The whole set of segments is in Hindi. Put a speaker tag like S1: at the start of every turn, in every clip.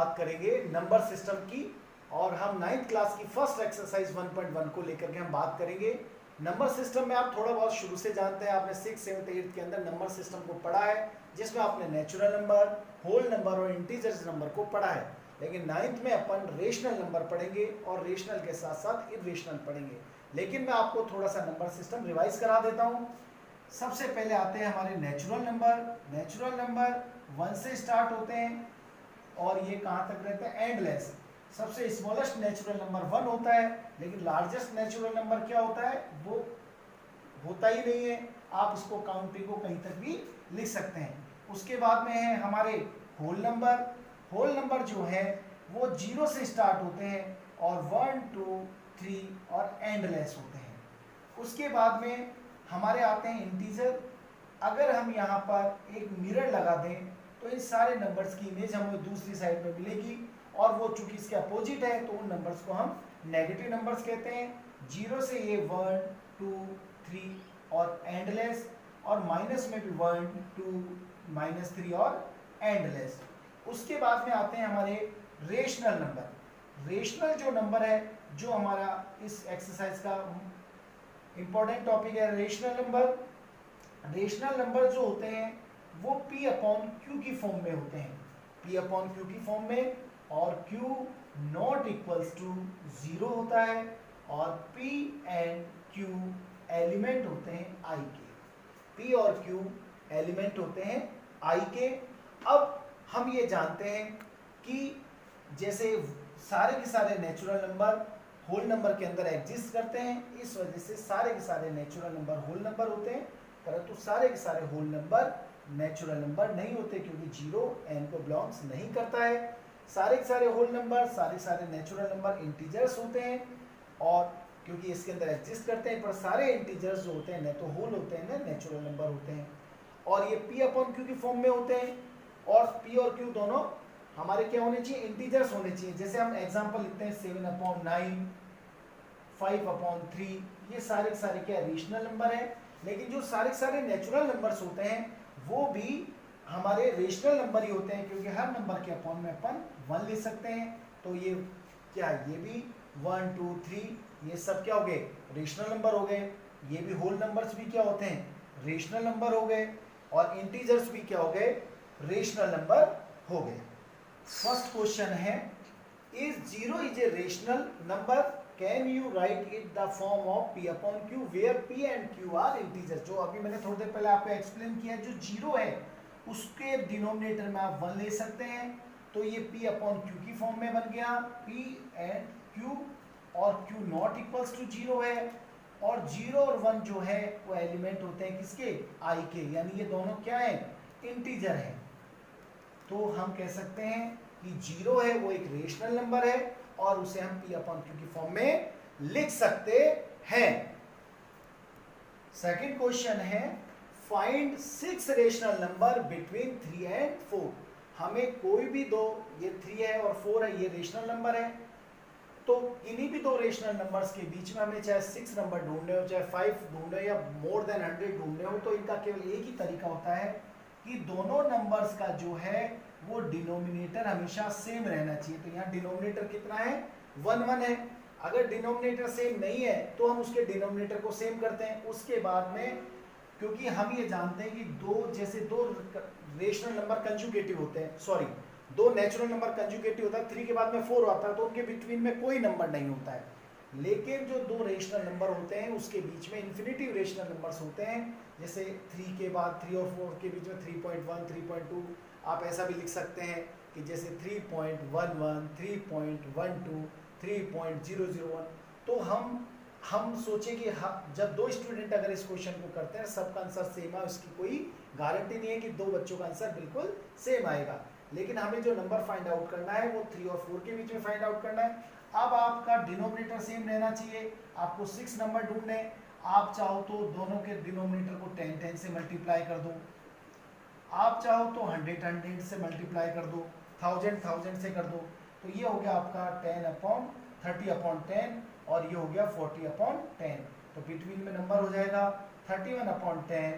S1: बात करेंगे नंबर सिस्टम की, और हम 9th क्लास की फर्स्ट एक्सरसाइज 1.1 को लेकर के हम बात करेंगे। नंबर सिस्टम में आप थोड़ा बहुत शुरू से जानते हैं, आपने 6th 7th 8th के अंदर नंबर सिस्टम को पढ़ा है, जिसमें आपने नेचुरल नंबर, होल नंबर और इंटीजर्स नंबर को पढ़ा है। लेकिन 9th में अपन रेशनल नंबर पढ़ेंगे और रेशनल के साथ साथ इरेशनल पढ़ेंगे। लेकिन मैं आपको थोड़ा सा नंबर सिस्टम रिवाइज करा देता हूँ। सबसे पहले आते हैं हमारे नेचुरल नंबर। नेचुरल नंबर 1 से स्टार्ट होते हैं और ये कहाँ तक रहते हैं, एंडलेस। सबसे स्मॉलेस्ट नेचुरल नंबर 1 होता है, लेकिन लार्जेस्ट नेचुरल नंबर क्या होता है, वो होता ही नहीं है। आप इसको काउंटिंग को कहीं तक भी लिख सकते हैं। उसके बाद में है हमारे होल नंबर। होल नंबर जो है वो 0 से स्टार्ट होते हैं और 1 2 3 और एंडलेस होते हैं। उसके बाद में हमारे आते हैं इंटीजर। अगर हम यहाँ पर एक मिरर लगा दें तो इन सारे नंबर्स की इमेज हमें दूसरी साइड में मिलेगी, और वो चूंकि इसके अपोजिट है तो उन नंबर्स को हम नेगेटिव नंबर्स कहते हैं। 0 से ये 1 2 3 और एंडलेस, और माइनस में भी 1 2 -3 और एंडलेस। उसके बाद में आते हैं हमारे रेशनल नंबर। रेशनल जो नंबर है, जो हमारा इस एक्सरसाइज का इंपॉर्टेंट टॉपिक है, रेशनल नंबर। रेशनल नंबर जो होते हैं वो P/Q की फॉर्म में होते हैं, P/Q की फॉर्म में, और Q नॉट इक्वल्स टू 0 होता है, और P एंड Q एलिमेंट होते हैं I के। P और Q एलिमेंट होते हैं I के। अब हम ये जानते हैं कि जैसे सारे के सारे नेचुरल नंबर होल नंबर के अंदर एग्जिस्ट करते हैं, इस वजह से सारे के सारे नेचुरल नंबर होल नंबर होते हैं, परंतु सारे के सारे होल नंबर नेचुरल नंबर नहीं होते, क्योंकि 0 n को बिलोंग्स नहीं करता है। सारे के सारे होल नंबर, सारे सारे नेचुरल नंबर इंटीजर्स होते हैं, और क्योंकि इसके अंदर एग्जिस्ट करते हैं, पर सारे इंटीजर्स जो होते हैं न तो होल होते हैं न नेचुरल नंबर होते हैं, और ये P/Q की फॉर्म में होते हैं। और P और Q दोनों हमारे क्या होने चाहिए, इंटीजर्स होने चाहिए। जैसे हम एग्जांपल लिखते हैं 7/9, 5/3, ये सारे के सारे क्या रेशनल नंबर है। लेकिन जो सारे के सारे नेचुरल नंबर्स होते हैं वो भी हमारे रेशनल नंबर ही होते हैं, क्योंकि हर नंबर के अपॉन में अपन 1 ले सकते हैं। तो ये क्या, ये भी 1 2 3 ये सब क्या हो गए, रेशनल नंबर हो गए। ये भी होल नंबर्स भी क्या होते हैं, रेशनल नंबर हो गए, और इंटीजर्स भी क्या हो गए, रेशनल नंबर हो गए। फर्स्ट क्वेश्चन है, is 0 is a rational number, can you write it the form of P/Q where P and Q are integer. जो अभी मैंने थोड़ी देर पहले आपको एक्सप्लेन किया, जो 0 है उसके डिनोमिनेटर में आप 1 ले सकते हैं, तो ये P/Q की फॉर्म में बन गया, P एंड Q, और Q नॉट इक्वल्स टू 0 है, और 0 और 1 जो है वो एलिमेंट होते हैं किसके, I के, यानी ये दोनों क्या है, इंटीजर है। तो हम कह सकते हैं कि 0 है वो एक रेशनल नंबर है, और उसे हम P/Q की फॉर्म में लिख सकते हैं। सेकंड क्वेश्चन है, find 6 rational number between 3 and 4। हमें कोई भी दो, ये 3 है और 4 है, ये रेशनल नंबर है, तो इन्हीं भी दो रेशनल नंबर्स के बीच में हमें चाहे 6 नंबर ढूंढने हो, चाहे 5 ढूंढने हो, या मोर देन 100 ढूंढने हो, तो इनका केवल एक ही तरीका होता है कि दोनों नंबर्स का जो है वो डिनोमिनेटर हमेशा सेम रहना चाहिए। तो यहाँ डिनोमिनेटर कितना है, 1 1 है। अगर डिनोमिनेटर सेम नहीं है तो हम उसके डिनोमिनेटर को सेम करते हैं। उसके बाद में, क्योंकि हम ये जानते हैं कि दो रेशनल नंबर कंजुगेटिव होते हैं, सॉरी, 2 नेचुरल नंबर कंजुगेटिव होता है, 3 के बाद में 4 आता है, तो उनके बिटवीन में कोई नंबर नहीं होता है। लेकिन जो 2 रेशनल नंबर होते हैं उसके बीच में इन्फिनिटिव रेशनल नंबर्स होते हैं, जैसे 3 के बाद 3 और 4 के बीच में 3.1 3.2, आप ऐसा भी लिख सकते हैं कि जैसे 3.11 3.12 3.001। तो हम सोचें कि जब 2 स्टूडेंट अगर इस क्वेश्चन को करते हैं, सबका आंसर सेम है, उसकी कोई गारंटी नहीं है कि 2 बच्चों का आंसर बिल्कुल सेम आएगा। लेकिन हमें जो नंबर फाइंड आउट करना है वो 3 और 4 के बीच में फाइंड आउट करना है। अब आपका डिनोमिनेटर सेम रहना चाहिए, आपको 6 नंबर ढूंढने। आप चाहो तो दोनों के डिनोमिनेटर को 10 10 से मल्टीप्लाई कर दो, आप चाहो तो 100 100 से मल्टीप्लाई कर दो, 1000 1000 से कर दो। तो ये हो गया आपका 10/30/10, और ये हो गया 40/10। तो बिटवीन में नंबर हो जाएगा 31/10,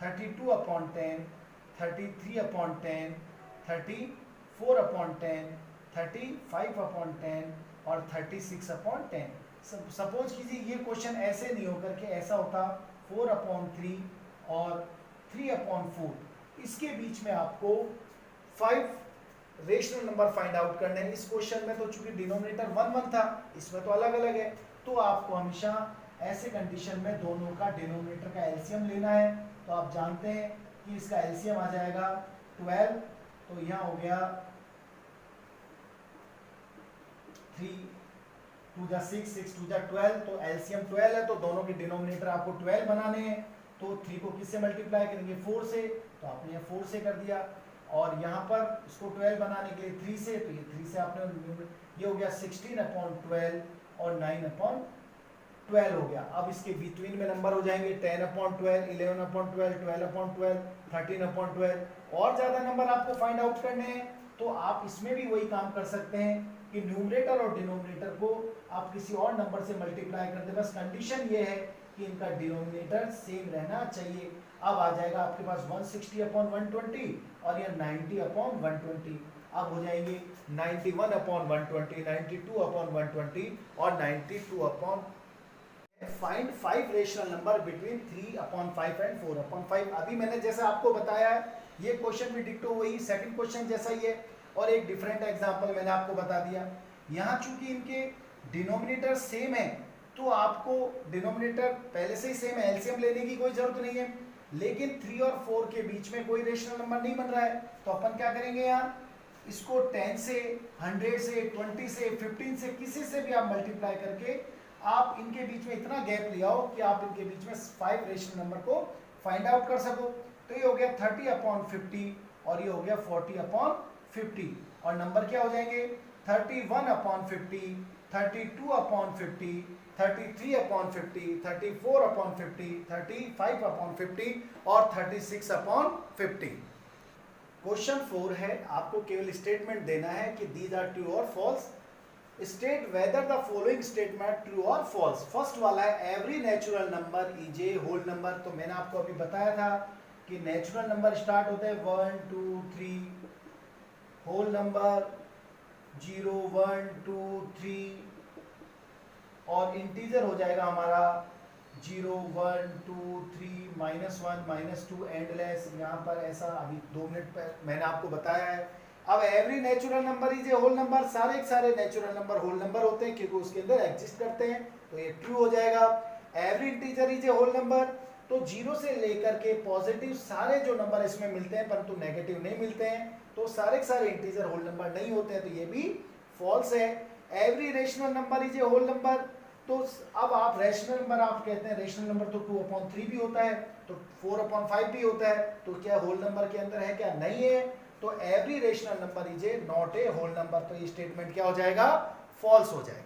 S1: 32/10, 33/10, 34/10, 35/10 और 36/10। सपोज कीजिए ये क्वेश्चन ऐसे नहीं होकर के ऐसा होता 4/3 और 3/4। इसके बीच में आपको 5 रेशनल नंबर फाइंड आउट करने हैं। इस क्वेश्चन में तो चूंकि डिनोमिनेटर 1 1 था, इसमें तो अलग अलग है, तो आपको हमेशा ऐसे कंडीशन में दोनों का डिनोमिनेटर का एलसीएम लेना है। तो आप जानते हैं कि इसका एलसीएम आ जाएगा 12, तो यहाँ हो गया 3 2 जा 6 6 2 जा 12, तो एलसीएम 12 है, तो दोनों के डिनोमिनेटर आपको 12 बनाने हैं। तो 3 को किससे मल्टीप्लाई करेंगे? 4 से, तो आपने ये 4 से कर दिया। और यहाँ पर इसको 12 बनाने के लिए 3 से, तो ये 3 से आपने, ये हो गया 16/12 और 9/12 हो गया। अब इसके बिटवीन में नंबर हो जाएंगे 10/12, 11/12, 12/12, 13/12। और ज्यादा नंबर आपको फाइंड आउट करने हैं तो आप इसमें भी वही काम कर सकते हैं कि न्यूमरेटर और डिनोमिनेटर को आप किसी और नंबर से मल्टीप्लाई कर दे। बस कंडीशन ये है कि इनका डिनोमिनेटर सेम रहना चाहिए। अब आ जाएगा आपके पास 160/120 और यह 90/120। अब हो जाएंगे 91/120, 92/120 और 92/। Find 5 rational number between 3/5 and 4/5। अभी मैंने जैसे आपको बताया है, ये क्वेश्चन भी डिक्टो वही सेकंड क्वेश्चन जैसा ही है, और एक डिफरेंट एग्जांपल मैंने आपको बता दिया। यहाँ चूंकि इनके डिनोमिनेटर सेम है, तो आपको डिनोमिनेटर पहले से ही सेम है, एलसीएम लेने की कोई जरूरत नहीं है। लेकिन 3 और 4 के बीच में कोई रेशनल नंबर नहीं बन रहा है, तो अपन क्या करेंगे यहाँ, इसको 10 से, 100 से, 20 से, 15 से, किसी से भी आप मल्टीप्लाई करके आप इनके बीच में इतना गैप ले आओ कि आप इनके बीच में 5 रेशनल नंबर को फाइंड आउट कर सको। तो ये हो गया 30/50 और ये हो गया 40/50, और नंबर क्या हो जाएंगे 31/50, 32/50, 33/50, 34/50, 35/50 और 36/50। क्वेश्चन 4 है, आपको केवल स्टेटमेंट देना है कि दीज आर ट्रू और false. State whether the following statement true और फॉल्स। फर्स्ट वाला है every natural number is a whole number. तो मैंने आपको अभी बताया था कि नेचुरल नंबर स्टार्ट होते हैं 1 2 3, होल नंबर 0 1 2 3, और इंटीजर हो जाएगा हमारा 0 1 2 3 -1 -2 एंडलेस। यहाँ पर ऐसा अभी 2 मिनट पर मैंने आपको बताया है। अब every natural number is a whole number, सारे सारे नेचुरल नंबर होल नंबर होते हैं क्योंकि उसके अंदर एग्जिस्ट करते हैं, तो ये ट्रू हो जाएगा। Every integer is a whole number, तो 0 से लेकर के पॉजिटिव सारे जो नंबर इसमें मिलते हैं परंतु नेगेटिव नहीं मिलते हैं, तो सारे सारे इंटीजर होल नंबर नहीं होते हैं, तो ये भी फॉल्स है। Every rational number is a whole number, तो अब आप रैशनल नंबर आप कहते हैं, रेशनल नंबर तो 2/3 भी होता है, तो 4/5 भी होता है, तो क्या होल नंबर के अंदर है? क्या नहीं है। तो every rational number is a not a whole number, तो ये स्टेटमेंट क्या हो जाएगा? फॉल्स हो जाएगा।